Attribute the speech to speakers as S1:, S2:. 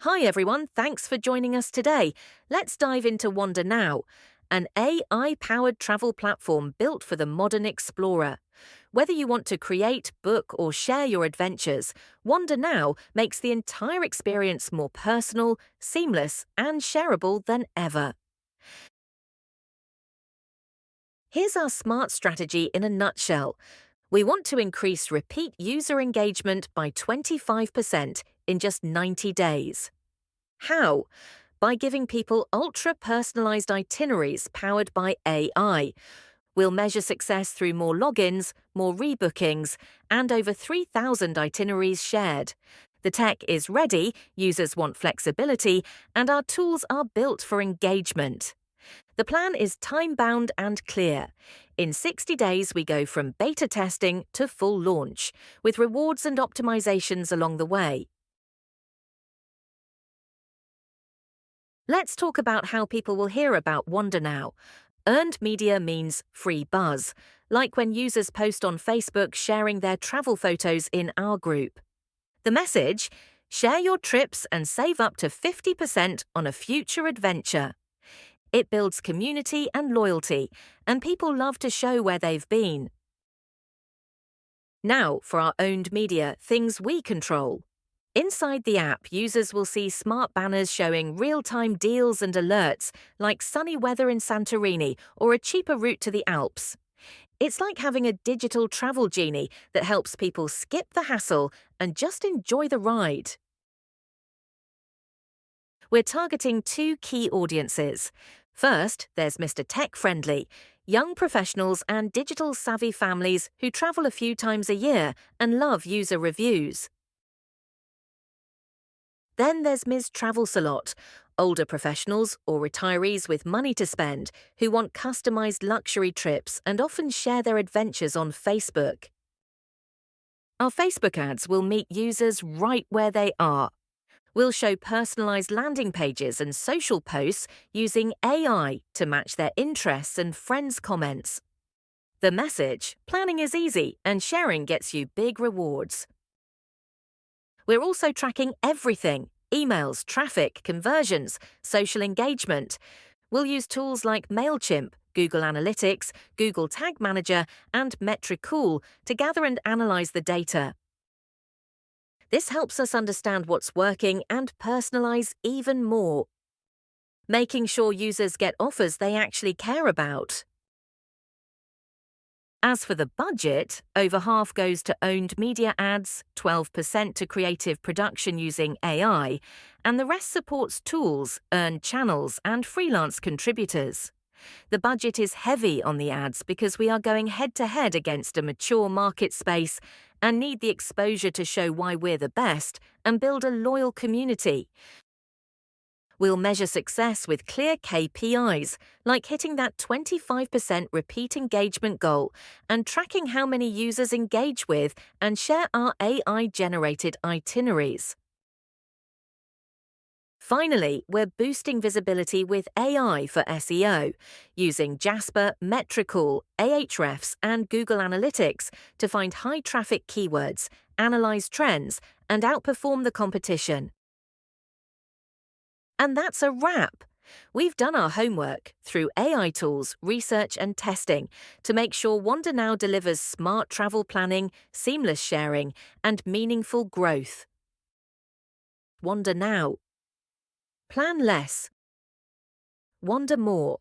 S1: Hi everyone, thanks for joining us today. Let's dive into WanderNOW, an AI-powered travel platform built for the modern explorer. Whether you want to create, book, or share your adventures, WanderNOW makes the entire experience more personal, seamless, and shareable than ever. Here's our smart strategy in a nutshell. We want to increase repeat user engagement by 25% in just 90 days. How? By giving people ultra-personalized itineraries powered by AI. We'll measure success through more logins, more rebookings, and over 3,000 itineraries shared. The tech is ready, users want flexibility, and our tools are built for engagement. The plan is time-bound and clear. In 60 days, we go from beta testing to full launch, with rewards and optimizations along the way. Let's talk about how people will hear about WanderNOW. Earned media means free buzz, like when users post on Facebook sharing their travel photos in our group. The message? Share your trips and save up to 50% on a future adventure. It builds community and loyalty, and people love to show where they've been. Now, for our owned media, things we control. Inside the app, users will see smart banners showing real-time deals and alerts, like sunny weather in Santorini or a cheaper route to the Alps. It's like having a digital travel genie that helps people skip the hassle and just enjoy the ride. We're targeting two key audiences. First, there's Mr. Tech Friendly, young professionals and digital-savvy families who travel a few times a year and love user reviews. Then there's Ms. Travel-Salot, older professionals or retirees with money to spend who want customized luxury trips and often share their adventures on Facebook. Our Facebook ads will meet users right where they are. We'll show personalized landing pages and social posts using AI to match their interests and friends' comments. The message: planning is easy and sharing gets you big rewards. We're also tracking everything: emails, traffic, conversions, social engagement. We'll use tools like MailChimp, Google Analytics, Google Tag Manager, and Metricool to gather and analyze the data. This helps us understand what's working and personalize even more, making sure users get offers they actually care about. As for the budget, over half goes to owned media ads, 12% to creative production using AI, and the rest supports tools, earned channels, and freelance contributors. The budget is heavy on the ads because we are going head-to-head against a mature market space and need the exposure to show why we're the best and build a loyal community. We'll measure success with clear KPIs, like hitting that 25% repeat engagement goal and tracking how many users engage with and share our AI-generated itineraries. Finally, we're boosting visibility with AI for SEO, using Jasper, Metricool, Ahrefs, and Google Analytics to find high-traffic keywords, analyze trends, and outperform the competition. And that's a wrap. We've done our homework through AI tools, research, and testing to make sure WanderNOW delivers smart travel planning, seamless sharing, and meaningful growth. WanderNOW. Plan less. Wander more.